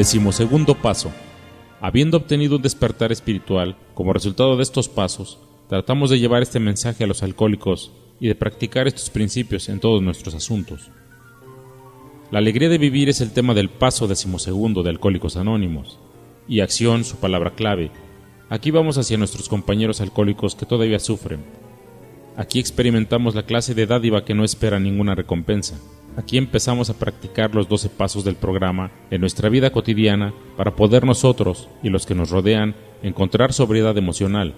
Decimosegundo paso. Habiendo obtenido un despertar espiritual, como resultado de estos pasos, tratamos de llevar este mensaje a los alcohólicos y de practicar estos principios en todos nuestros asuntos. La alegría de vivir es el tema del paso decimosegundo de Alcohólicos Anónimos, y acción su palabra clave. Aquí vamos hacia nuestros compañeros alcohólicos que todavía sufren. Aquí experimentamos la clase de dádiva que no espera ninguna recompensa. Aquí empezamos a practicar los 12 pasos del programa en nuestra vida cotidiana para poder nosotros y los que nos rodean encontrar sobriedad emocional.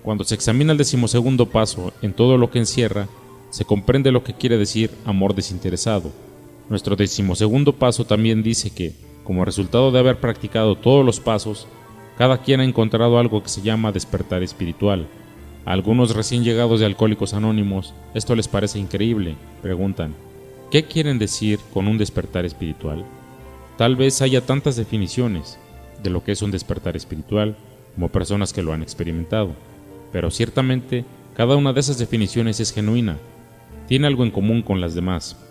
Cuando se examina el decimosegundo paso en todo lo que encierra, se comprende lo que quiere decir amor desinteresado. Nuestro decimosegundo paso también dice que, como resultado de haber practicado todos los pasos, cada quien ha encontrado algo que se llama despertar espiritual. A algunos recién llegados de Alcohólicos Anónimos, esto les parece increíble. Preguntan, ¿qué quieren decir con un despertar espiritual? Tal vez haya tantas definiciones de lo que es un despertar espiritual como personas que lo han experimentado, pero ciertamente cada una de esas definiciones es genuina, tiene algo en común con las demás,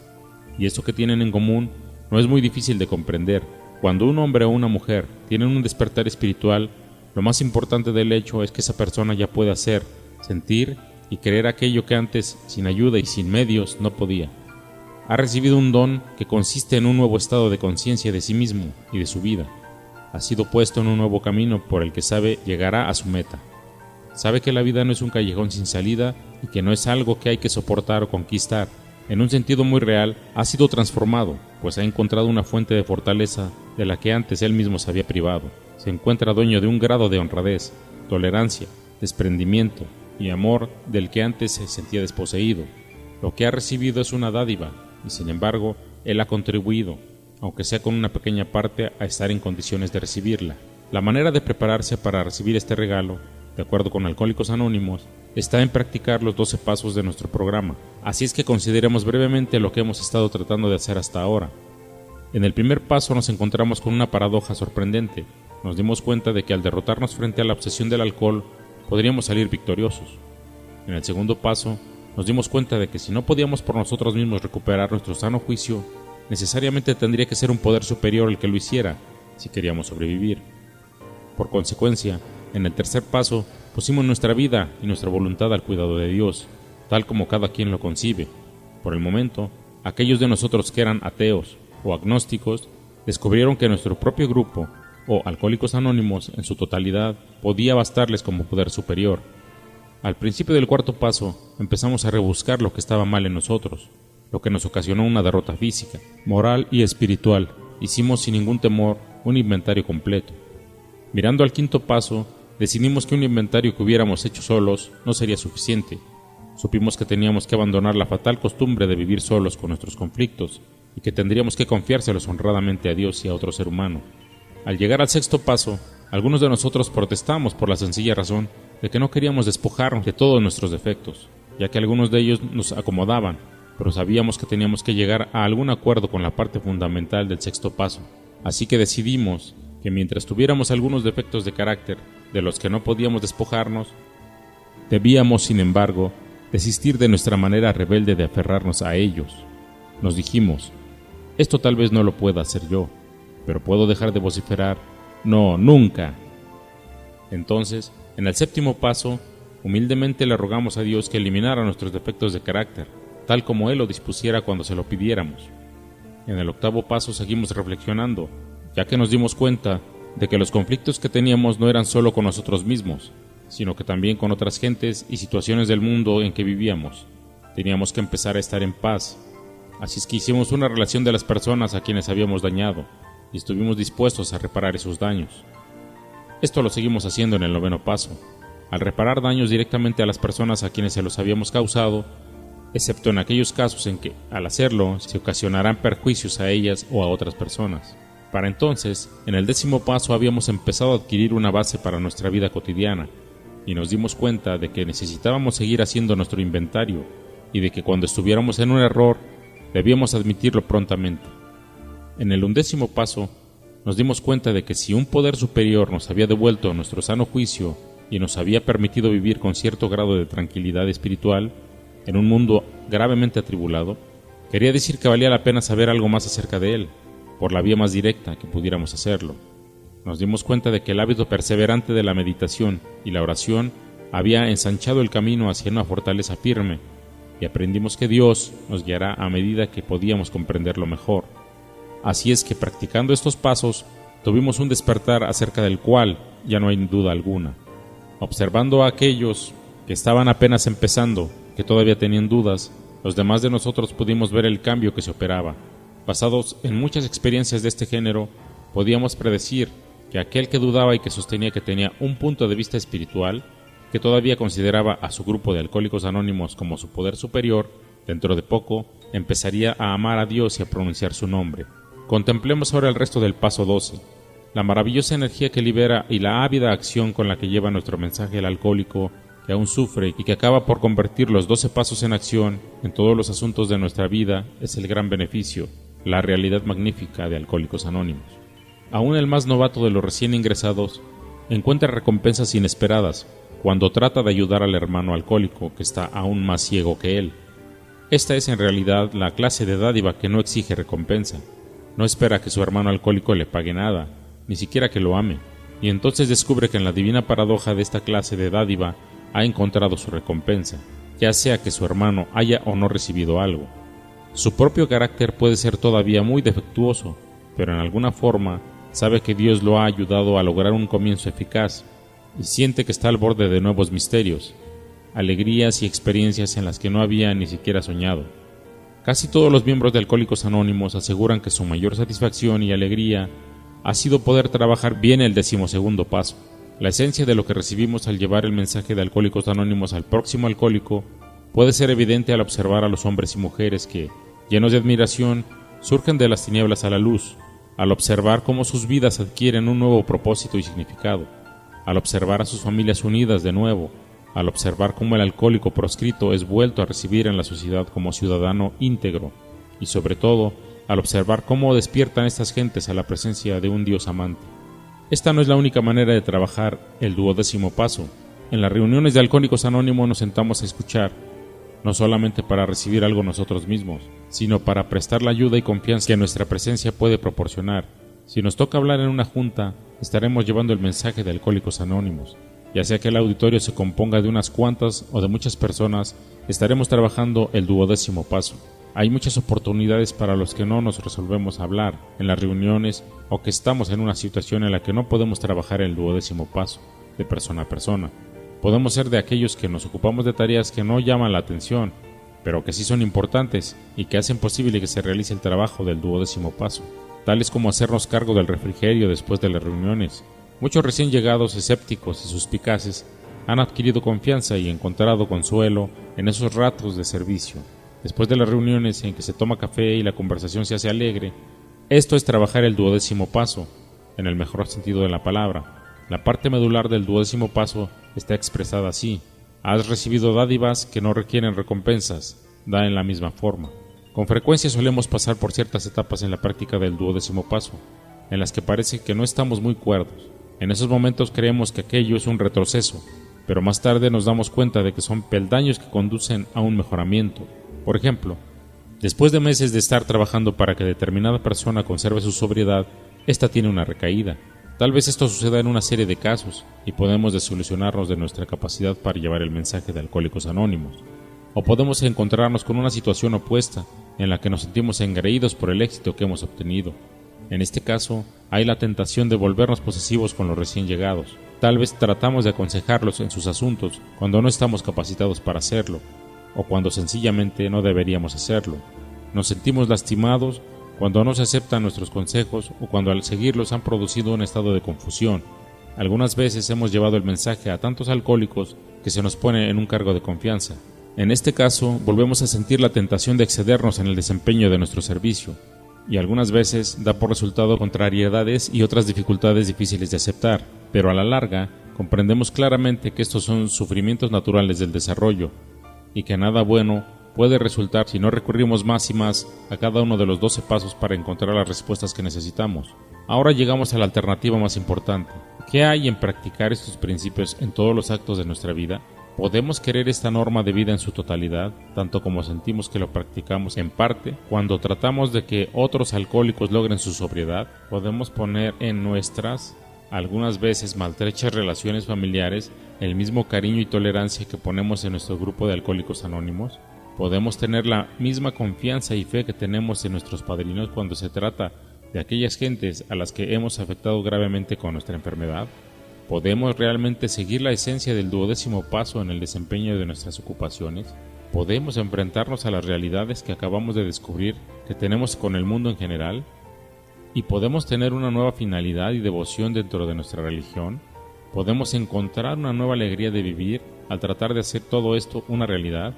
y eso que tienen en común no es muy difícil de comprender. Cuando un hombre o una mujer tienen un despertar espiritual, lo más importante del hecho es que esa persona ya puede hacer, sentir y creer aquello que antes, sin ayuda y sin medios, no podía. Ha recibido un don que consiste en un nuevo estado de conciencia de sí mismo y de su vida. Ha sido puesto en un nuevo camino por el que sabe llegará a su meta. Sabe que la vida no es un callejón sin salida y que no es algo que hay que soportar o conquistar. En un sentido muy real, ha sido transformado, pues ha encontrado una fuente de fortaleza de la que antes él mismo se había privado. Se encuentra dueño de un grado de honradez, tolerancia, desprendimiento y amor del que antes se sentía desposeído. Lo que ha recibido es una dádiva, y sin embargo, él ha contribuido, aunque sea con una pequeña parte, a estar en condiciones de recibirla. La manera de prepararse para recibir este regalo, de acuerdo con Alcohólicos Anónimos, está en practicar los 12 pasos de nuestro programa. Así es que consideremos brevemente lo que hemos estado tratando de hacer hasta ahora. En el primer paso nos encontramos con una paradoja sorprendente. Nos dimos cuenta de que al derrotarnos frente a la obsesión del alcohol, podríamos salir victoriosos. En el segundo paso, nos dimos cuenta de que si no podíamos por nosotros mismos recuperar nuestro sano juicio, necesariamente tendría que ser un poder superior el que lo hiciera, si queríamos sobrevivir. Por consecuencia, en el tercer paso, pusimos nuestra vida y nuestra voluntad al cuidado de Dios, tal como cada quien lo concibe. Por el momento, aquellos de nosotros que eran ateos o agnósticos descubrieron que nuestro propio grupo, o Alcohólicos Anónimos en su totalidad, podía bastarles como poder superior. Al principio del cuarto paso, empezamos a rebuscar lo que estaba mal en nosotros, lo que nos ocasionó una derrota física, moral y espiritual. Hicimos sin ningún temor un inventario completo. Mirando al quinto paso, decidimos que un inventario que hubiéramos hecho solos no sería suficiente. Supimos que teníamos que abandonar la fatal costumbre de vivir solos con nuestros conflictos y que tendríamos que confiárselos honradamente a Dios y a otro ser humano. Al llegar al sexto paso, algunos de nosotros protestamos por la sencilla razón de que no queríamos despojarnos de todos nuestros defectos, ya que algunos de ellos nos acomodaban, pero sabíamos que teníamos que llegar a algún acuerdo con la parte fundamental del sexto paso. Así que decidimos que mientras tuviéramos algunos defectos de carácter de los que no podíamos despojarnos, debíamos, sin embargo, desistir de nuestra manera rebelde de aferrarnos a ellos. Nos dijimos, esto tal vez no lo pueda hacer yo, pero puedo dejar de vociferar, no, nunca. Entonces, en el séptimo paso, humildemente le rogamos a Dios que eliminara nuestros defectos de carácter, tal como Él lo dispusiera cuando se lo pidiéramos. En el octavo paso seguimos reflexionando, ya que nos dimos cuenta de que los conflictos que teníamos no eran solo con nosotros mismos, sino que también con otras gentes y situaciones del mundo en que vivíamos. Teníamos que empezar a estar en paz. Así es que hicimos una relación de las personas a quienes habíamos dañado, y estuvimos dispuestos a reparar esos daños. Esto lo seguimos haciendo en el noveno paso, al reparar daños directamente a las personas a quienes se los habíamos causado, excepto en aquellos casos en que, al hacerlo, se ocasionarán perjuicios a ellas o a otras personas. Para entonces, en el décimo paso habíamos empezado a adquirir una base para nuestra vida cotidiana, y nos dimos cuenta de que necesitábamos seguir haciendo nuestro inventario, y de que cuando estuviéramos en un error, debíamos admitirlo prontamente. En el 11º paso, nos dimos cuenta de que si un poder superior nos había devuelto nuestro sano juicio y nos había permitido vivir con cierto grado de tranquilidad espiritual en un mundo gravemente atribulado, quería decir que valía la pena saber algo más acerca de él. por la vía más directa que pudiéramos hacerlo. Nos dimos cuenta de que el hábito perseverante de la meditación y la oración había ensanchado el camino hacia una fortaleza firme, y aprendimos que Dios nos guiará a medida que podíamos comprenderlo mejor. Así es que practicando estos pasos, tuvimos un despertar acerca del cual ya no hay duda alguna. Observando a aquellos que estaban apenas empezando, que todavía tenían dudas, los demás de nosotros pudimos ver el cambio que se operaba. Basados en muchas experiencias de este género, podíamos predecir que aquel que dudaba y que sostenía que tenía un punto de vista espiritual, que todavía consideraba a su grupo de alcohólicos anónimos como su poder superior, dentro de poco empezaría a amar a Dios y a pronunciar su nombre. Contemplemos ahora el resto del paso 12, la maravillosa energía que libera y la ávida acción con la que lleva nuestro mensaje al alcohólico que aún sufre y que acaba por convertir los 12 pasos en acción en todos los asuntos de nuestra vida es el gran beneficio, la realidad magnífica de Alcohólicos Anónimos. Aún el más novato de los recién ingresados encuentra recompensas inesperadas cuando trata de ayudar al hermano alcohólico que está aún más ciego que él. Esta es en realidad la clase de dádiva que no exige recompensa. No espera que su hermano alcohólico le pague nada, ni siquiera que lo ame, y entonces descubre que en la divina paradoja de esta clase de dádiva ha encontrado su recompensa, ya sea que su hermano haya o no recibido algo. Su propio carácter puede ser todavía muy defectuoso, pero en alguna forma sabe que Dios lo ha ayudado a lograr un comienzo eficaz y siente que está al borde de nuevos misterios, alegrías y experiencias en las que no había ni siquiera soñado. Casi todos los miembros de Alcohólicos Anónimos aseguran que su mayor satisfacción y alegría ha sido poder trabajar bien el 12º paso. La esencia de lo que recibimos al llevar el mensaje de Alcohólicos Anónimos al próximo alcohólico puede ser evidente al observar a los hombres y mujeres que, llenos de admiración, surgen de las tinieblas a la luz, al observar cómo sus vidas adquieren un nuevo propósito y significado, al observar a sus familias unidas de nuevo, al observar cómo el alcohólico proscrito es vuelto a recibir en la sociedad como ciudadano íntegro, y sobre todo, al observar cómo despiertan estas gentes a la presencia de un Dios amante. Esta no es la única manera de trabajar el 12º paso. En las reuniones de Alcohólicos Anónimos nos sentamos a escuchar, no solamente para recibir algo nosotros mismos, sino para prestar la ayuda y confianza que nuestra presencia puede proporcionar. Si nos toca hablar en una junta, estaremos llevando el mensaje de Alcohólicos Anónimos. Ya sea que el auditorio se componga de unas cuantas o de muchas personas, estaremos trabajando el 12º paso. Hay muchas oportunidades para los que no nos resolvemos a hablar en las reuniones o que estamos en una situación en la que no podemos trabajar el 12º paso, de persona a persona. Podemos ser de aquellos que nos ocupamos de tareas que no llaman la atención, pero que sí son importantes y que hacen posible que se realice el trabajo del 12º paso, tales como hacernos cargo del refrigerio después de las reuniones. Muchos recién llegados escépticos y suspicaces han adquirido confianza y encontrado consuelo en esos ratos de servicio. Después de las reuniones en que se toma café y la conversación se hace alegre, esto es trabajar el 12º paso, en el mejor sentido de la palabra. La parte medular del 12º paso está expresada así: has recibido dádivas que no requieren recompensas, da en la misma forma. Con frecuencia solemos pasar por ciertas etapas en la práctica del 12º paso, en las que parece que no estamos muy cuerdos. En esos momentos creemos que aquello es un retroceso, pero más tarde nos damos cuenta de que son peldaños que conducen a un mejoramiento. Por ejemplo, después de meses de estar trabajando para que determinada persona conserve su sobriedad, ésta tiene una recaída. Tal vez esto suceda en una serie de casos y podemos desilusionarnos de nuestra capacidad para llevar el mensaje de Alcohólicos Anónimos. O podemos encontrarnos con una situación opuesta en la que nos sentimos engreídos por el éxito que hemos obtenido. En este caso, hay la tentación de volvernos posesivos con los recién llegados. Tal vez tratamos de aconsejarlos en sus asuntos cuando no estamos capacitados para hacerlo, o cuando sencillamente no deberíamos hacerlo. Nos sentimos lastimados cuando no se aceptan nuestros consejos o cuando al seguirlos han producido un estado de confusión. Algunas veces hemos llevado el mensaje a tantos alcohólicos que se nos pone en un cargo de confianza. En este caso, volvemos a sentir la tentación de excedernos en el desempeño de nuestro servicio, y algunas veces da por resultado contrariedades y otras dificultades difíciles de aceptar, pero a la larga comprendemos claramente que estos son sufrimientos naturales del desarrollo, y que nada bueno puede resultar si no recurrimos más y más a cada uno de los 12 pasos para encontrar las respuestas que necesitamos. Ahora llegamos a la alternativa más importante. ¿Qué hay en practicar estos principios en todos los actos de nuestra vida? Podemos querer esta norma de vida en su totalidad, tanto como sentimos que lo practicamos en parte. Cuando tratamos de que otros alcohólicos logren su sobriedad, podemos poner en nuestras, algunas veces maltrechas relaciones familiares, el mismo cariño y tolerancia que ponemos en nuestro grupo de Alcohólicos Anónimos. Podemos tener la misma confianza y fe que tenemos en nuestros padrinos cuando se trata de aquellas gentes a las que hemos afectado gravemente con nuestra enfermedad. ¿Podemos realmente seguir la esencia del 12º paso en el desempeño de nuestras ocupaciones? ¿Podemos enfrentarnos a las realidades que acabamos de descubrir que tenemos con el mundo en general? ¿Y podemos tener una nueva finalidad y devoción dentro de nuestra religión? ¿Podemos encontrar una nueva alegría de vivir al tratar de hacer todo esto una realidad?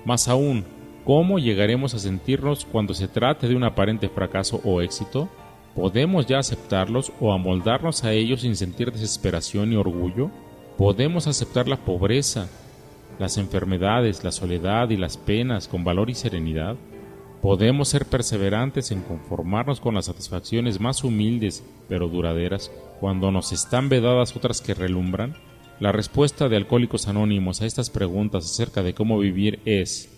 Más aún, ¿cómo llegaremos a sentirnos cuando se trate de un aparente fracaso o éxito? ¿Podemos ya aceptarlos o amoldarnos a ellos sin sentir desesperación y orgullo? ¿Podemos aceptar la pobreza, las enfermedades, la soledad y las penas con valor y serenidad? ¿Podemos ser perseverantes en conformarnos con las satisfacciones más humildes pero duraderas cuando nos están vedadas otras que relumbran? La respuesta de Alcohólicos Anónimos a estas preguntas acerca de cómo vivir es: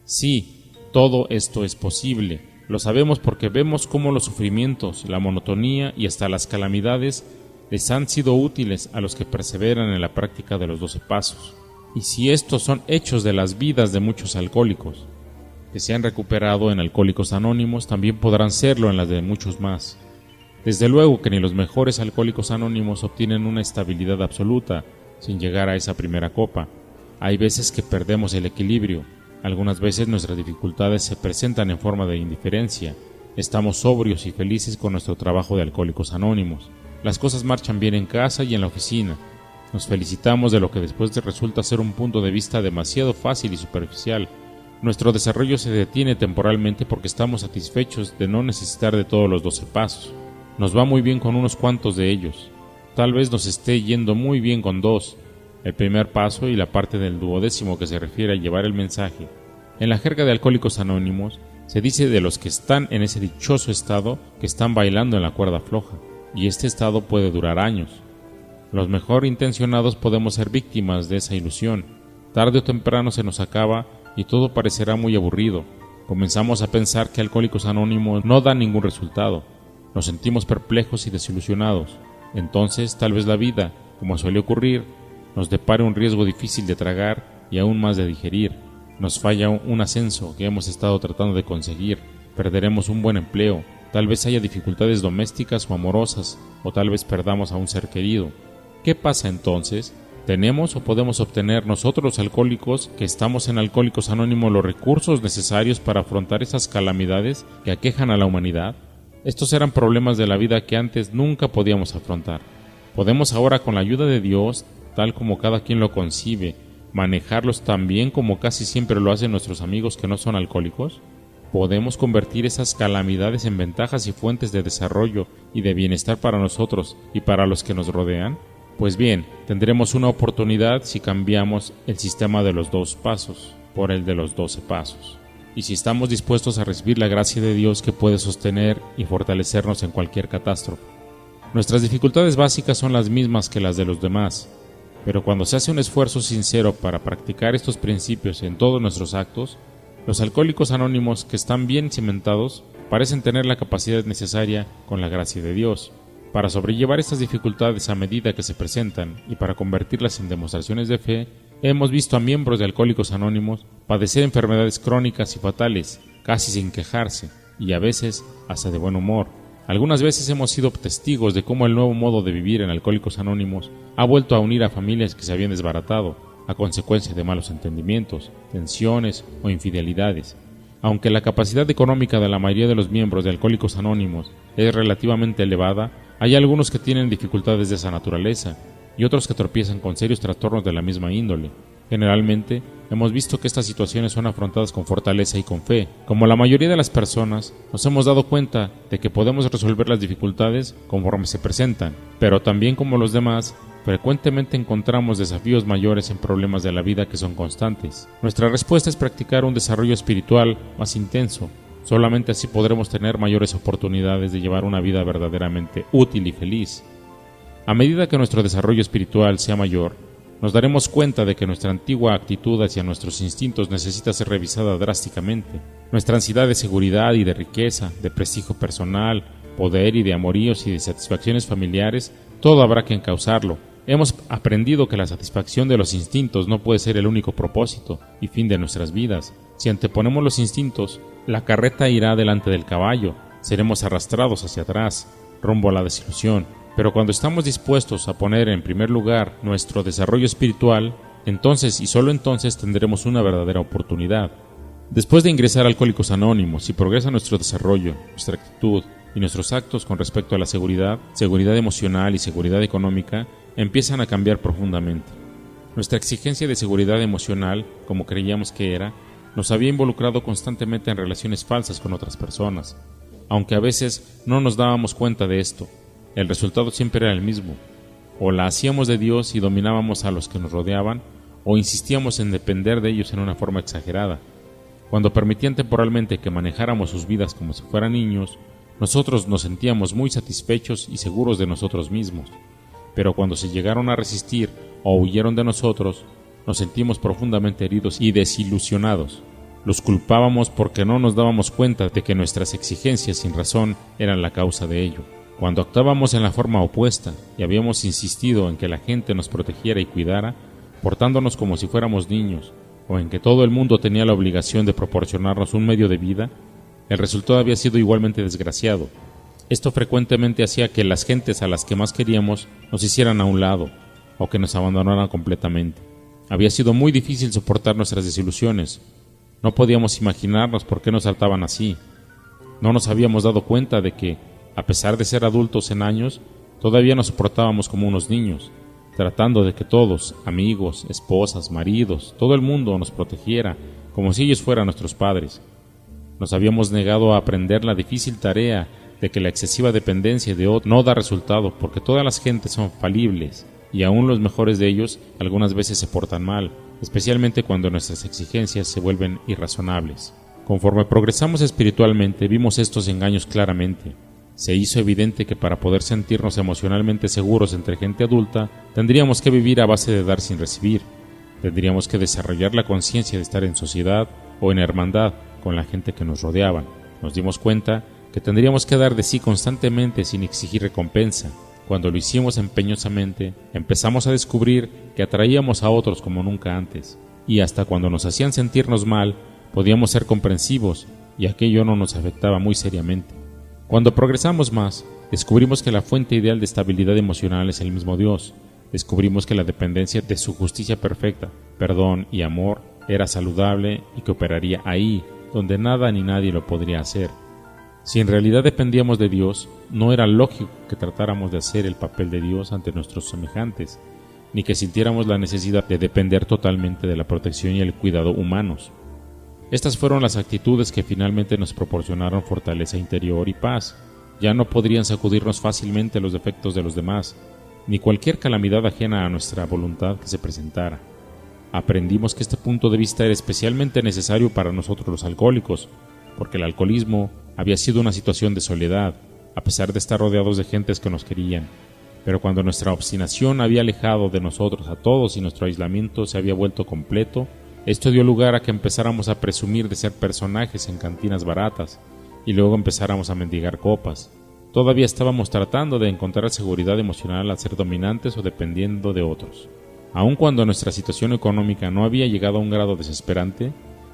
sí, todo esto es posible. Lo sabemos porque vemos cómo los sufrimientos, la monotonía y hasta las calamidades les han sido útiles a los que perseveran en la práctica de los 12 pasos. Y si estos son hechos de las vidas de muchos alcohólicos que se han recuperado en Alcohólicos Anónimos, también podrán serlo en las de muchos más. Desde luego que ni los mejores Alcohólicos Anónimos obtienen una estabilidad absoluta sin llegar a esa primera copa. Hay veces que perdemos el equilibrio. Algunas veces nuestras dificultades se presentan en forma de indiferencia. Estamos sobrios y felices con nuestro trabajo de Alcohólicos Anónimos. Las cosas marchan bien en casa y en la oficina. Nos felicitamos de lo que después resulta ser un punto de vista demasiado fácil y superficial. Nuestro desarrollo se detiene temporalmente porque estamos satisfechos de no necesitar de todos los 12 pasos. Nos va muy bien con unos cuantos de ellos. Tal vez nos esté yendo muy bien con 2. El primer paso y la parte del 12º que se refiere a llevar el mensaje. En la jerga de Alcohólicos Anónimos se dice de los que están en ese dichoso estado que están bailando en la cuerda floja, y este estado puede durar años. Los mejor intencionados podemos ser víctimas de esa ilusión. Tarde o temprano se nos acaba y todo parecerá muy aburrido. Comenzamos a pensar que Alcohólicos Anónimos no dan ningún resultado. Nos sentimos perplejos y desilusionados. Entonces, tal vez la vida, como suele ocurrir, nos depare un riesgo difícil de tragar y aún más de digerir. Nos falla un ascenso que hemos estado tratando de conseguir. Perderemos un buen empleo. Tal vez haya dificultades domésticas o amorosas, o tal vez perdamos a un ser querido. ¿Qué pasa entonces? ¿Tenemos o podemos obtener nosotros los alcohólicos que estamos en Alcohólicos Anónimos los recursos necesarios para afrontar esas calamidades que aquejan a la humanidad? Estos eran problemas de la vida que antes nunca podíamos afrontar. ¿Podemos ahora, con la ayuda de Dios, tal como cada quien lo concibe, manejarlos tan bien como casi siempre lo hacen nuestros amigos que no son alcohólicos? ¿Podemos convertir esas calamidades en ventajas y fuentes de desarrollo y de bienestar para nosotros y para los que nos rodean? Pues bien, tendremos una oportunidad si cambiamos el sistema de los 2 pasos por el de los 12 pasos. Y si estamos dispuestos a recibir la gracia de Dios que puede sostener y fortalecernos en cualquier catástrofe. Nuestras dificultades básicas son las mismas que las de los demás, pero cuando se hace un esfuerzo sincero para practicar estos principios en todos nuestros actos, los Alcohólicos Anónimos que están bien cimentados parecen tener la capacidad necesaria, con la gracia de Dios, para sobrellevar estas dificultades a medida que se presentan y para convertirlas en demostraciones de fe. Hemos visto a miembros de Alcohólicos Anónimos padecer enfermedades crónicas y fatales, casi sin quejarse, y a veces hasta de buen humor. Algunas veces hemos sido testigos de cómo el nuevo modo de vivir en Alcohólicos Anónimos ha vuelto a unir a familias que se habían desbaratado a consecuencia de malos entendimientos, tensiones o infidelidades. Aunque la capacidad económica de la mayoría de los miembros de Alcohólicos Anónimos es relativamente elevada, hay algunos que tienen dificultades de esa naturaleza y otros que tropiezan con serios trastornos de la misma índole. Generalmente, hemos visto que estas situaciones son afrontadas con fortaleza y con fe. Como la mayoría de las personas, nos hemos dado cuenta de que podemos resolver las dificultades conforme se presentan, pero también como los demás, frecuentemente encontramos desafíos mayores en problemas de la vida que son constantes. Nuestra respuesta es practicar un desarrollo espiritual más intenso. Solamente así podremos tener mayores oportunidades de llevar una vida verdaderamente útil y feliz. A medida que nuestro desarrollo espiritual sea mayor, nos daremos cuenta de que nuestra antigua actitud hacia nuestros instintos necesita ser revisada drásticamente. Nuestra ansiedad de seguridad y de riqueza, de prestigio personal, poder y de amoríos y de satisfacciones familiares, todo habrá que encauzarlo. Hemos aprendido que la satisfacción de los instintos no puede ser el único propósito y fin de nuestras vidas. Si anteponemos los instintos, la carreta irá delante del caballo, seremos arrastrados hacia atrás, rumbo a la desilusión. Pero cuando estamos dispuestos a poner en primer lugar nuestro desarrollo espiritual, entonces y solo entonces tendremos una verdadera oportunidad. Después de ingresar a Alcohólicos Anónimos, si progresa nuestro desarrollo, nuestra actitud y nuestros actos con respecto a la seguridad emocional y seguridad económica, empiezan a cambiar profundamente. Nuestra exigencia de seguridad emocional, como creíamos que era, nos había involucrado constantemente en relaciones falsas con otras personas. Aunque a veces no nos dábamos cuenta de esto, el resultado siempre era el mismo. O la hacíamos de Dios y dominábamos a los que nos rodeaban, o insistíamos en depender de ellos en una forma exagerada. Cuando permitían temporalmente que manejáramos sus vidas como si fueran niños, nosotros nos sentíamos muy satisfechos y seguros de nosotros mismos. Pero cuando se llegaron a resistir o huyeron de nosotros, nos sentimos profundamente heridos y desilusionados. Los culpábamos porque no nos dábamos cuenta de que nuestras exigencias sin razón eran la causa de ello. Cuando actuábamos en la forma opuesta y habíamos insistido en que la gente nos protegiera y cuidara, portándonos como si fuéramos niños, o en que todo el mundo tenía la obligación de proporcionarnos un medio de vida, el resultado había sido igualmente desgraciado. Esto frecuentemente hacía que las gentes a las que más queríamos nos hicieran a un lado, o que nos abandonaran completamente. Había sido muy difícil soportar nuestras desilusiones. No podíamos imaginarnos por qué nos trataban así. No nos habíamos dado cuenta de que, a pesar de ser adultos en años, todavía nos soportábamos como unos niños, tratando de que todos, amigos, esposas, maridos, todo el mundo nos protegiera, como si ellos fueran nuestros padres. Nos habíamos negado a aprender la difícil tarea de que la excesiva dependencia de otros no da resultado, porque todas las gentes son falibles, y aún los mejores de ellos algunas veces se portan mal, especialmente cuando nuestras exigencias se vuelven irrazonables. Conforme progresamos espiritualmente, vimos estos engaños claramente. Se hizo evidente que para poder sentirnos emocionalmente seguros entre gente adulta, tendríamos que vivir a base de dar sin recibir. Tendríamos que desarrollar la conciencia de estar en sociedad o en hermandad con la gente que nos rodeaban. Nos dimos cuenta que tendríamos que dar de sí constantemente sin exigir recompensa. Cuando lo hicimos empeñosamente, empezamos a descubrir que atraíamos a otros como nunca antes. Y hasta cuando nos hacían sentirnos mal, podíamos ser comprensivos y aquello no nos afectaba muy seriamente. Cuando progresamos más, descubrimos que la fuente ideal de estabilidad emocional es el mismo Dios. Descubrimos que la dependencia de su justicia perfecta, perdón y amor era saludable y que operaría ahí, donde nada ni nadie lo podría hacer. Si en realidad dependíamos de Dios, no era lógico que tratáramos de hacer el papel de Dios ante nuestros semejantes, ni que sintiéramos la necesidad de depender totalmente de la protección y el cuidado humanos. Estas fueron las actitudes que finalmente nos proporcionaron fortaleza interior y paz. Ya no podrían sacudirnos fácilmente los defectos de los demás, ni cualquier calamidad ajena a nuestra voluntad que se presentara. Aprendimos que este punto de vista era especialmente necesario para nosotros los alcohólicos, porque el alcoholismo había sido una situación de soledad, a pesar de estar rodeados de gentes que nos querían. Pero cuando nuestra obstinación había alejado de nosotros a todos y nuestro aislamiento se había vuelto completo, esto dio lugar a que empezáramos a presumir de ser personajes en cantinas baratas y luego empezáramos a mendigar copas. Todavía estábamos tratando de encontrar seguridad emocional al ser dominantes o dependiendo de otros. Aun cuando nuestra situación económica no había llegado a un grado desesperante,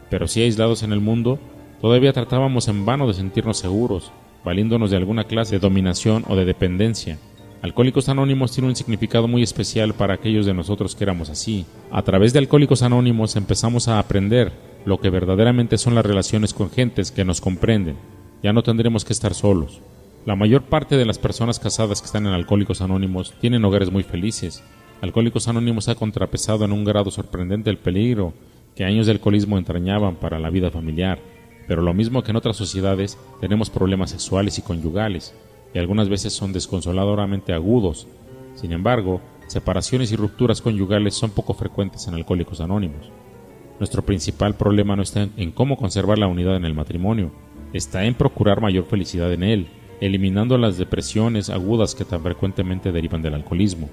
pero sí aislados en el mundo, todavía tratábamos en vano de sentirnos seguros, valiéndonos de alguna clase de dominación o de dependencia. Alcohólicos Anónimos tiene un significado muy especial para aquellos de nosotros que éramos así. A través de Alcohólicos Anónimos empezamos a aprender lo que verdaderamente son las relaciones con gentes que nos comprenden. Ya no tendremos que estar solos. La mayor parte de las personas casadas que están en Alcohólicos Anónimos tienen hogares muy felices. Alcohólicos Anónimos ha contrapesado en un grado sorprendente el peligro que años de alcoholismo entrañaban para la vida familiar. Pero lo mismo que en otras sociedades, tenemos problemas sexuales y conyugales, y algunas veces son desconsoladoramente agudos. Sin embargo, separaciones y rupturas conyugales son poco frecuentes en Alcohólicos Anónimos. Nuestro principal problema no está en cómo conservar la unidad en el matrimonio, está en procurar mayor felicidad en él, eliminando las depresiones agudas que tan frecuentemente derivan del alcoholismo.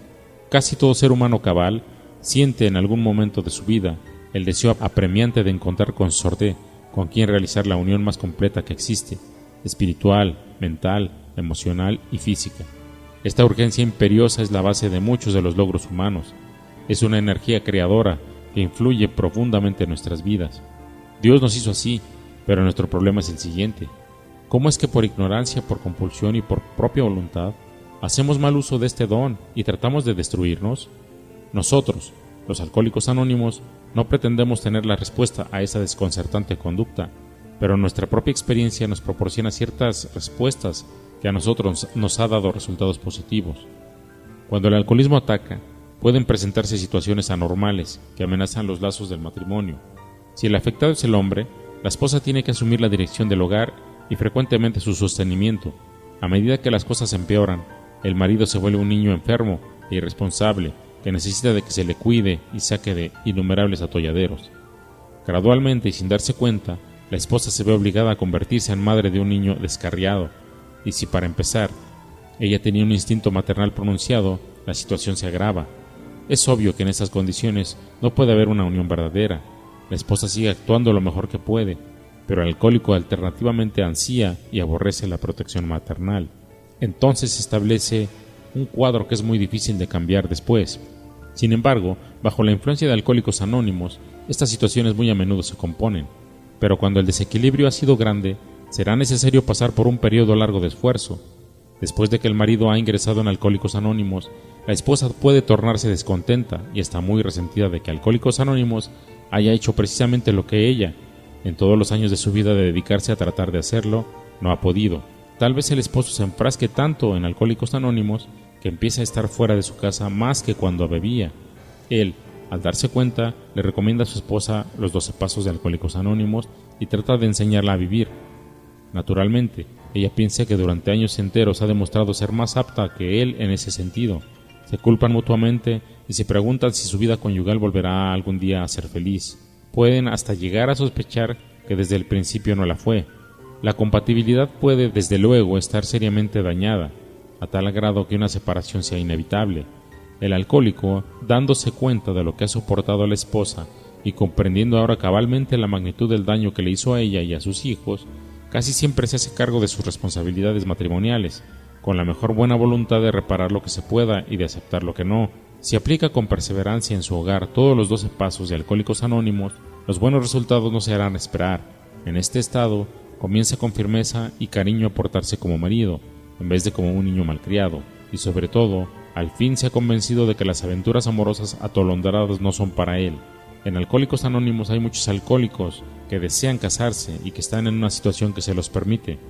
Casi todo ser humano cabal siente en algún momento de su vida el deseo apremiante de encontrar consorte con quien realizar la unión más completa que existe, espiritual, mental, emocional y física. Esta urgencia imperiosa es la base de muchos de los logros humanos. Es una energía creadora que influye profundamente en nuestras vidas. Dios nos hizo así, pero nuestro problema es el siguiente. ¿Cómo es que por ignorancia, por compulsión y por propia voluntad hacemos mal uso de este don y tratamos de destruirnos? Nosotros, los Alcohólicos Anónimos, no pretendemos tener la respuesta a esa desconcertante conducta, pero nuestra propia experiencia nos proporciona ciertas respuestas que a nosotros nos ha dado resultados positivos. Cuando el alcoholismo ataca, pueden presentarse situaciones anormales que amenazan los lazos del matrimonio. Si el afectado es el hombre, la esposa tiene que asumir la dirección del hogar y frecuentemente su sostenimiento. A medida que las cosas empeoran, el marido se vuelve un niño enfermo e irresponsable que necesita de que se le cuide y saque de innumerables atolladeros. Gradualmente y sin darse cuenta, la esposa se ve obligada a convertirse en madre de un niño descarriado, y si para empezar ella tenía un instinto maternal pronunciado, la situación se agrava. Es obvio que en estas condiciones no puede haber una unión verdadera. La esposa sigue actuando lo mejor que puede, pero el alcohólico alternativamente ansía y aborrece la protección maternal. Entonces se establece un cuadro que es muy difícil de cambiar después. Sin embargo, bajo la influencia de Alcohólicos Anónimos, estas situaciones muy a menudo se componen, pero cuando el desequilibrio ha sido grande, será necesario pasar por un periodo largo de esfuerzo. Después de que el marido ha ingresado en Alcohólicos Anónimos, la esposa puede tornarse descontenta y está muy resentida de que Alcohólicos Anónimos haya hecho precisamente lo que ella, en todos los años de su vida de dedicarse a tratar de hacerlo, no ha podido. Tal vez el esposo se enfrasque tanto en Alcohólicos Anónimos que empieza a estar fuera de su casa más que cuando bebía. Él, al darse cuenta, le recomienda a su esposa los 12 pasos de Alcohólicos Anónimos y trata de enseñarla a vivir. Naturalmente, ella piensa que durante años enteros ha demostrado ser más apta que él en ese sentido. Se culpan mutuamente y se preguntan si su vida conyugal volverá algún día a ser feliz. Pueden hasta llegar a sospechar que desde el principio no la fue. La compatibilidad puede, desde luego, estar seriamente dañada, a tal grado que una separación sea inevitable. El alcohólico, dándose cuenta de lo que ha soportado a la esposa y comprendiendo ahora cabalmente la magnitud del daño que le hizo a ella y a sus hijos, casi siempre se hace cargo de sus responsabilidades matrimoniales, con la mejor buena voluntad de reparar lo que se pueda y de aceptar lo que no. Si aplica con perseverancia en su hogar todos los 12 pasos de Alcohólicos Anónimos, los buenos resultados no se harán esperar. En este estado, comienza con firmeza y cariño a portarse como marido, en vez de como un niño malcriado, y sobre todo, al fin se ha convencido de que las aventuras amorosas atolondradas no son para él. En Alcohólicos Anónimos hay muchos alcohólicos que desean casarse y que están en una situación que se los permite.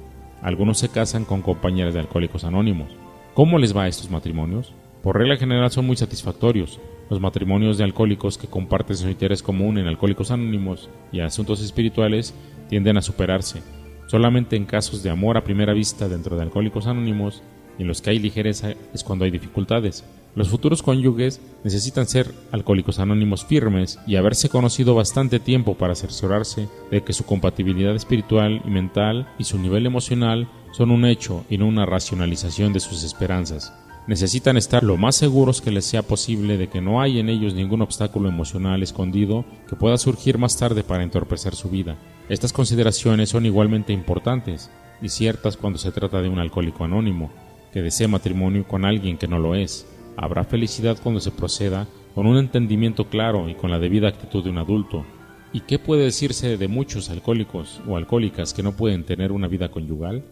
Algunos se casan con compañeras de Alcohólicos Anónimos. ¿Cómo les va a estos matrimonios? Por regla general son muy satisfactorios. Los matrimonios de alcohólicos que comparten su interés común en Alcohólicos Anónimos y asuntos espirituales tienden a superarse. Solamente en casos de amor a primera vista dentro de Alcohólicos Anónimos y en los que hay ligereza es cuando hay dificultades. Los futuros cónyuges necesitan ser Alcohólicos Anónimos firmes y haberse conocido bastante tiempo para cerciorarse de que su compatibilidad espiritual y mental y su nivel emocional son un hecho y no una racionalización de sus esperanzas. Necesitan estar lo más seguros que les sea posible de que no hay en ellos ningún obstáculo emocional escondido que pueda surgir más tarde para entorpecer su vida. Estas consideraciones son igualmente importantes y ciertas cuando se trata de un alcohólico anónimo que desea matrimonio con alguien que no lo es. Habrá felicidad cuando se proceda con un entendimiento claro y con la debida actitud de un adulto. ¿Y qué puede decirse de muchos alcohólicos o alcohólicas que no pueden tener una vida conyugal?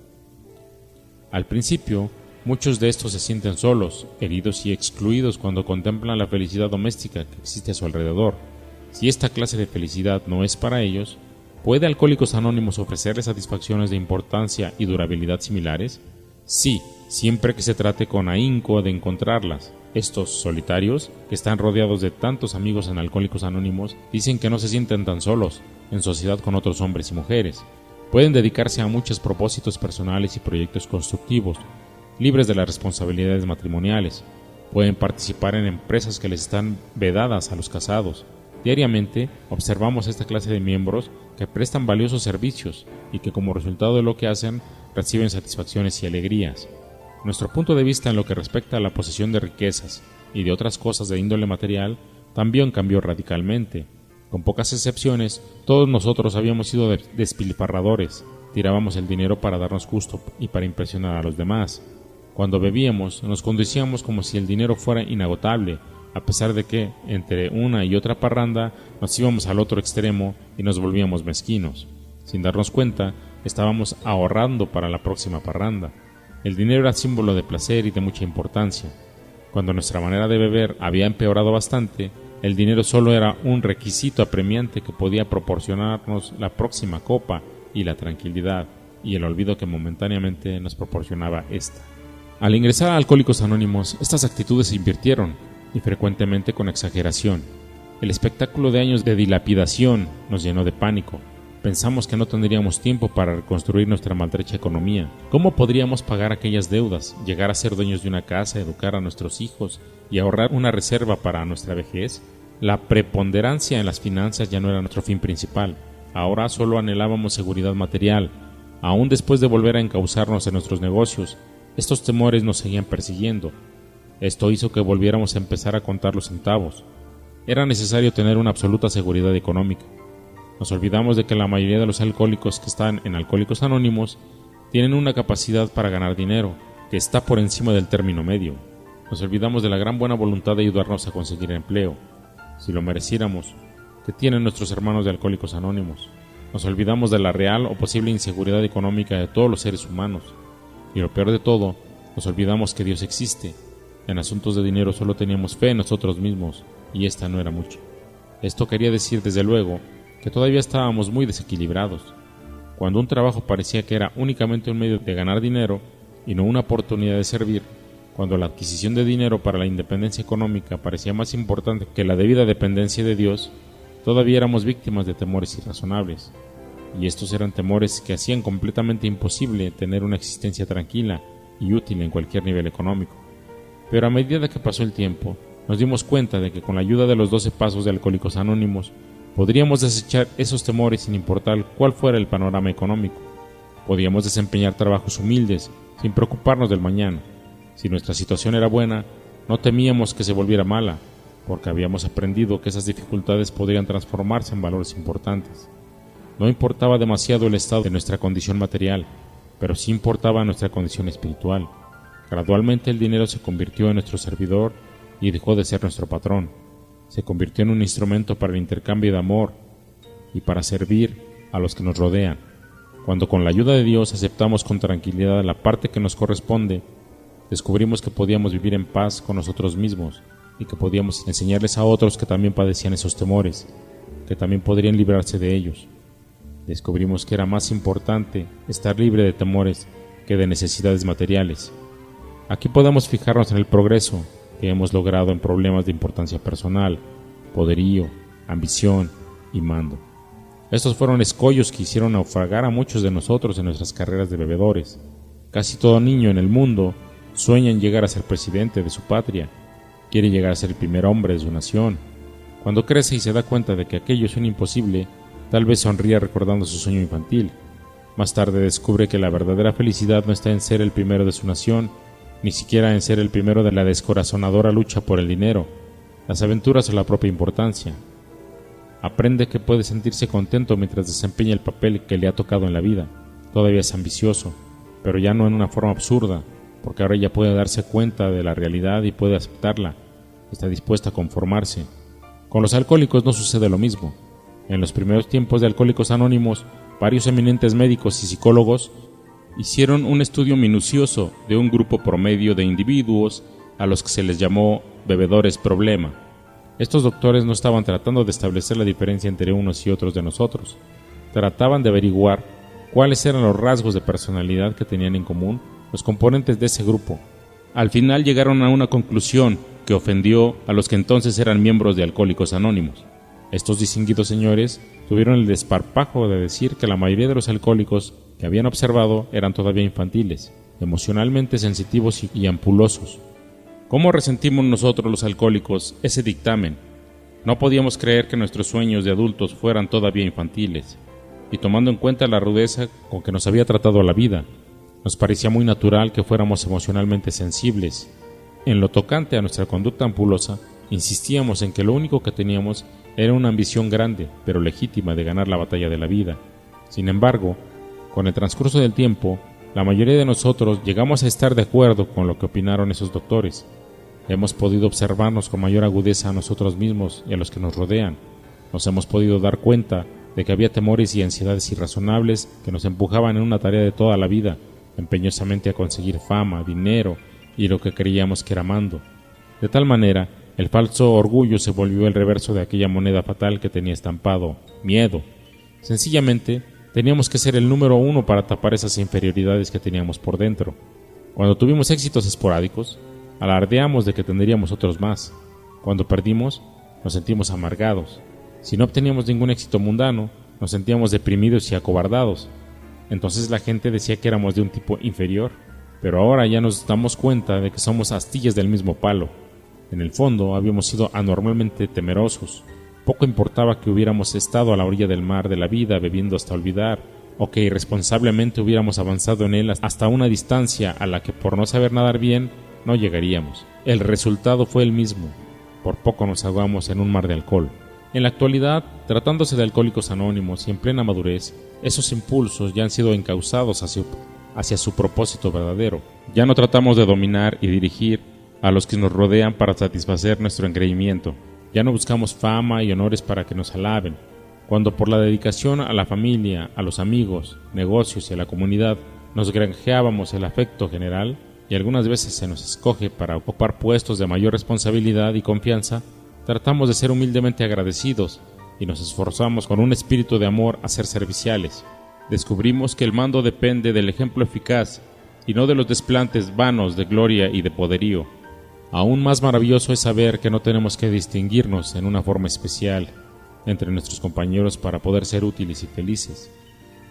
Al principio, muchos de estos se sienten solos, heridos y excluidos cuando contemplan la felicidad doméstica que existe a su alrededor. Si esta clase de felicidad no es para ellos, ¿puede Alcohólicos Anónimos ofrecerles satisfacciones de importancia y durabilidad similares? Sí, siempre que se trate con ahínco de encontrarlas. Estos solitarios, que están rodeados de tantos amigos en Alcohólicos Anónimos, dicen que no se sienten tan solos, en sociedad con otros hombres y mujeres. Pueden dedicarse a muchos propósitos personales y proyectos constructivos, libres de las responsabilidades matrimoniales. Pueden participar en empresas que les están vedadas a los casados. Diariamente observamos esta clase de miembros que prestan valiosos servicios y que como resultado de lo que hacen reciben satisfacciones y alegrías. Nuestro punto de vista en lo que respecta a la posesión de riquezas y de otras cosas de índole material también cambió radicalmente. Con pocas excepciones, todos nosotros habíamos sido despilfarradores, tirábamos el dinero para darnos gusto y para impresionar a los demás. Cuando bebíamos, nos conducíamos como si el dinero fuera inagotable, a pesar de que, entre una y otra parranda, nos íbamos al otro extremo y nos volvíamos mezquinos. Sin darnos cuenta, estábamos ahorrando para la próxima parranda. El dinero era símbolo de placer y de mucha importancia. Cuando nuestra manera de beber había empeorado bastante, el dinero solo era un requisito apremiante que podía proporcionarnos la próxima copa y la tranquilidad y el olvido que momentáneamente nos proporcionaba esta. Al ingresar a Alcohólicos Anónimos, estas actitudes se invirtieron, y frecuentemente con exageración. El espectáculo de años de dilapidación nos llenó de pánico. Pensamos que no tendríamos tiempo para reconstruir nuestra maltrecha economía. ¿Cómo podríamos pagar aquellas deudas, llegar a ser dueños de una casa, educar a nuestros hijos y ahorrar una reserva para nuestra vejez? La preponderancia en las finanzas ya no era nuestro fin principal. Ahora solo anhelábamos seguridad material. Aún después de volver a encauzarnos en nuestros negocios, estos temores nos seguían persiguiendo. Esto hizo que volviéramos a empezar a contar los centavos. Era necesario tener una absoluta seguridad económica. Nos olvidamos de que la mayoría de los alcohólicos que están en Alcohólicos Anónimos tienen una capacidad para ganar dinero que está por encima del término medio. Nos olvidamos de la gran buena voluntad de ayudarnos a conseguir empleo, si lo mereciéramos, que tienen nuestros hermanos de Alcohólicos Anónimos. Nos olvidamos de la real o posible inseguridad económica de todos los seres humanos. Y lo peor de todo, nos olvidamos que Dios existe. En asuntos de dinero solo teníamos fe en nosotros mismos, y esta no era mucho. Esto quería decir, desde luego, que todavía estábamos muy desequilibrados. Cuando un trabajo parecía que era únicamente un medio de ganar dinero y no una oportunidad de servir, cuando la adquisición de dinero para la independencia económica parecía más importante que la debida dependencia de Dios, todavía éramos víctimas de temores irrazonables. Y estos eran temores que hacían completamente imposible tener una existencia tranquila y útil en cualquier nivel económico. Pero a medida que pasó el tiempo, nos dimos cuenta de que con la ayuda de los 12 pasos de Alcohólicos Anónimos, podríamos desechar esos temores sin importar cuál fuera el panorama económico. Podíamos desempeñar trabajos humildes, sin preocuparnos del mañana. Si nuestra situación era buena, no temíamos que se volviera mala, porque habíamos aprendido que esas dificultades podrían transformarse en valores importantes. No importaba demasiado el estado de nuestra condición material, pero sí importaba nuestra condición espiritual. Gradualmente el dinero se convirtió en nuestro servidor y dejó de ser nuestro patrón. Se convirtió en un instrumento para el intercambio de amor y para servir a los que nos rodean. Cuando con la ayuda de Dios aceptamos con tranquilidad la parte que nos corresponde, descubrimos que podíamos vivir en paz con nosotros mismos y que podíamos enseñarles a otros que también padecían esos temores, que también podrían librarse de ellos. Descubrimos que era más importante estar libre de temores que de necesidades materiales. Aquí podemos fijarnos en el progreso que hemos logrado en problemas de importancia personal, poderío, ambición y mando. Estos fueron escollos que hicieron naufragar a muchos de nosotros en nuestras carreras de bebedores. Casi todo niño en el mundo sueña en llegar a ser presidente de su patria, quiere llegar a ser el primer hombre de su nación. Cuando crece y se da cuenta de que aquello es un imposible, tal vez sonría recordando su sueño infantil. Más tarde descubre que la verdadera felicidad no está en ser el primero de su nación, ni siquiera en ser el primero de la descorazonadora lucha por el dinero. Las aventuras son la propia importancia. Aprende que puede sentirse contento mientras desempeña el papel que le ha tocado en la vida. Todavía es ambicioso, pero ya no en una forma absurda, porque ahora ya puede darse cuenta de la realidad y puede aceptarla. Está dispuesta a conformarse. Con los alcohólicos no sucede lo mismo. En los primeros tiempos de Alcohólicos Anónimos, varios eminentes médicos y psicólogos hicieron un estudio minucioso de un grupo promedio de individuos a los que se les llamó bebedores problema. Estos doctores no estaban tratando de establecer la diferencia entre unos y otros de nosotros. Trataban de averiguar cuáles eran los rasgos de personalidad que tenían en común los componentes de ese grupo. Al final llegaron a una conclusión que ofendió a los que entonces eran miembros de Alcohólicos Anónimos. Estos distinguidos señores tuvieron el desparpajo de decir que la mayoría de los alcohólicos que habían observado eran todavía infantiles, emocionalmente sensitivos y ampulosos. ¿Cómo resentimos nosotros los alcohólicos ese dictamen? No podíamos creer que nuestros sueños de adultos fueran todavía infantiles, y tomando en cuenta la rudeza con que nos había tratado la vida, nos parecía muy natural que fuéramos emocionalmente sensibles. En lo tocante a nuestra conducta ampulosa, insistíamos en que lo único que teníamos era una ambición grande, pero legítima, de ganar la batalla de la vida. Sin embargo, con el transcurso del tiempo, la mayoría de nosotros llegamos a estar de acuerdo con lo que opinaron esos doctores. Hemos podido observarnos con mayor agudeza a nosotros mismos y a los que nos rodean. Nos hemos podido dar cuenta de que había temores y ansiedades irrazonables que nos empujaban en una tarea de toda la vida, empeñosamente a conseguir fama, dinero y lo que creíamos que era mando. De tal manera, el falso orgullo se volvió el reverso de aquella moneda fatal que tenía estampado miedo. Sencillamente, teníamos que ser el número uno para tapar esas inferioridades que teníamos por dentro. Cuando tuvimos éxitos esporádicos, alardeamos de que tendríamos otros más. Cuando perdimos, nos sentimos amargados. Si no obteníamos ningún éxito mundano, nos sentíamos deprimidos y acobardados. Entonces la gente decía que éramos de un tipo inferior, pero ahora ya nos damos cuenta de que somos astillas del mismo palo. En el fondo habíamos sido anormalmente temerosos. Poco importaba que hubiéramos estado a la orilla del mar de la vida bebiendo hasta olvidar, o que irresponsablemente hubiéramos avanzado en él hasta una distancia a la que por no saber nadar bien no llegaríamos. El resultado fue el mismo. Por poco nos ahogamos en un mar de alcohol. En la actualidad, tratándose de Alcohólicos Anónimos y en plena madurez, esos impulsos ya han sido encauzados hacia su propósito verdadero. Ya no tratamos de dominar y dirigir a los que nos rodean para satisfacer nuestro engreimiento. Ya no buscamos fama y honores para que nos alaben. Cuando por la dedicación a la familia, a los amigos, negocios y a la comunidad nos granjeábamos el afecto general, y algunas veces se nos escoge para ocupar puestos de mayor responsabilidad y confianza, tratamos de ser humildemente agradecidos y nos esforzamos con un espíritu de amor a ser serviciales. Descubrimos que el mando depende del ejemplo eficaz y no de los desplantes vanos de gloria y de poderío. Aún más maravilloso es saber que no tenemos que distinguirnos en una forma especial entre nuestros compañeros para poder ser útiles y felices.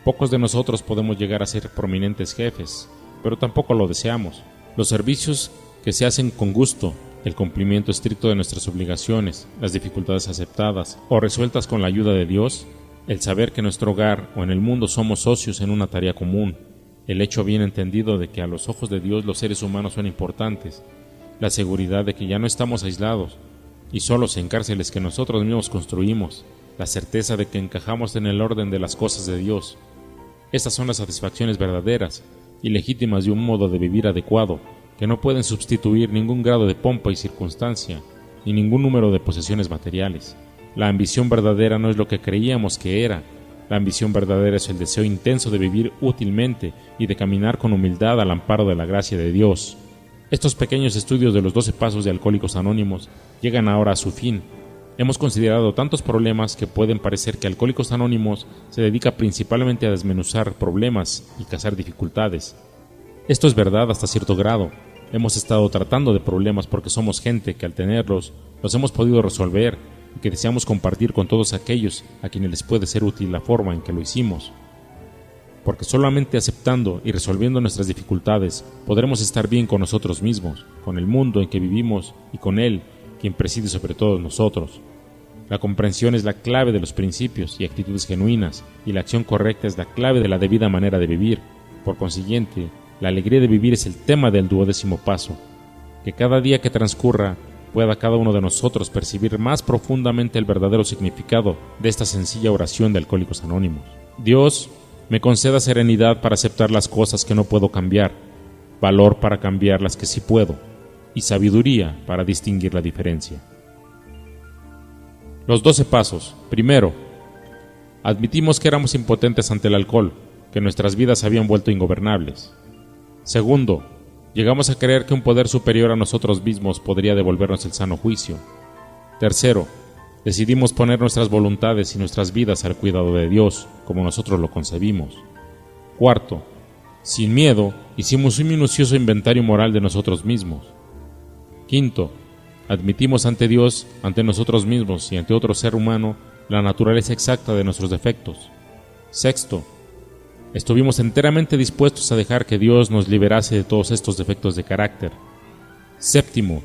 Pocos de nosotros podemos llegar a ser prominentes jefes, pero tampoco lo deseamos. Los servicios que se hacen con gusto, el cumplimiento estricto de nuestras obligaciones, las dificultades aceptadas o resueltas con la ayuda de Dios, el saber que en nuestro hogar o en el mundo somos socios en una tarea común, el hecho bien entendido de que a los ojos de Dios los seres humanos son importantes, la seguridad de que ya no estamos aislados y solos en cárceles que nosotros mismos construimos, la certeza de que encajamos en el orden de las cosas de Dios. Estas son las satisfacciones verdaderas y legítimas de un modo de vivir adecuado, que no pueden sustituir ningún grado de pompa y circunstancia, ni ningún número de posesiones materiales. La ambición verdadera no es lo que creíamos que era. La ambición verdadera es el deseo intenso de vivir útilmente y de caminar con humildad al amparo de la gracia de Dios. Estos pequeños estudios de los 12 pasos de Alcohólicos Anónimos llegan ahora a su fin. Hemos considerado tantos problemas que pueden parecer que Alcohólicos Anónimos se dedica principalmente a desmenuzar problemas y cazar dificultades. Esto es verdad hasta cierto grado. Hemos estado tratando de problemas porque somos gente que al tenerlos los hemos podido resolver y que deseamos compartir con todos aquellos a quienes les puede ser útil la forma en que lo hicimos. Porque solamente aceptando y resolviendo nuestras dificultades podremos estar bien con nosotros mismos, con el mundo en que vivimos y con Él, quien preside sobre todos nosotros. La comprensión es la clave de los principios y actitudes genuinas, y la acción correcta es la clave de la debida manera de vivir. Por consiguiente, la alegría de vivir es el tema del 12º paso. Que cada día que transcurra pueda cada uno de nosotros percibir más profundamente el verdadero significado de esta sencilla oración de Alcohólicos Anónimos. Dios, me conceda serenidad para aceptar las cosas que no puedo cambiar, valor para cambiar las que sí puedo, y sabiduría para distinguir la diferencia. Los 12 pasos. Primero, admitimos que éramos impotentes ante el alcohol, que nuestras vidas se habían vuelto ingobernables. Segundo, llegamos a creer que un poder superior a nosotros mismos podría devolvernos el sano juicio. Tercero, decidimos poner nuestras voluntades y nuestras vidas al cuidado de Dios, como nosotros lo concebimos. Cuarto, sin miedo, hicimos un minucioso inventario moral de nosotros mismos. Quinto, admitimos ante Dios, ante nosotros mismos y ante otro ser humano la naturaleza exacta de nuestros defectos. Sexto, estuvimos enteramente dispuestos a dejar que Dios nos liberase de todos estos defectos de carácter. Séptimo,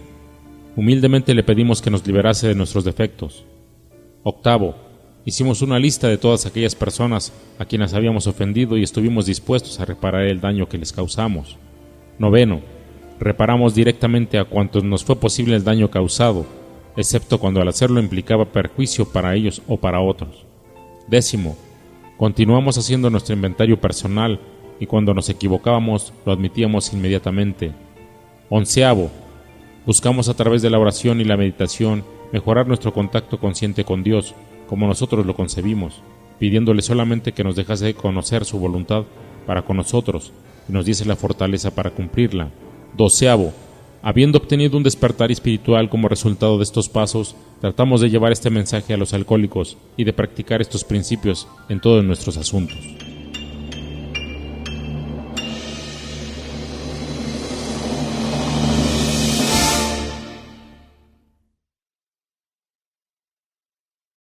humildemente le pedimos que nos liberase de nuestros defectos. Octavo, hicimos una lista de todas aquellas personas a quienes habíamos ofendido y estuvimos dispuestos a reparar el daño que les causamos. Noveno, reparamos directamente a cuantos nos fue posible el daño causado, excepto cuando al hacerlo implicaba perjuicio para ellos o para otros. 10. Continuamos haciendo nuestro inventario personal y cuando nos equivocábamos lo admitíamos inmediatamente. 11. Buscamos a través de la oración y la meditación mejorar nuestro contacto consciente con Dios, como nosotros lo concebimos, pidiéndole solamente que nos dejase conocer su voluntad para con nosotros y nos diese la fortaleza para cumplirla. 12. Habiendo obtenido un despertar espiritual como resultado de estos pasos, tratamos de llevar este mensaje a los alcohólicos y de practicar estos principios en todos nuestros asuntos.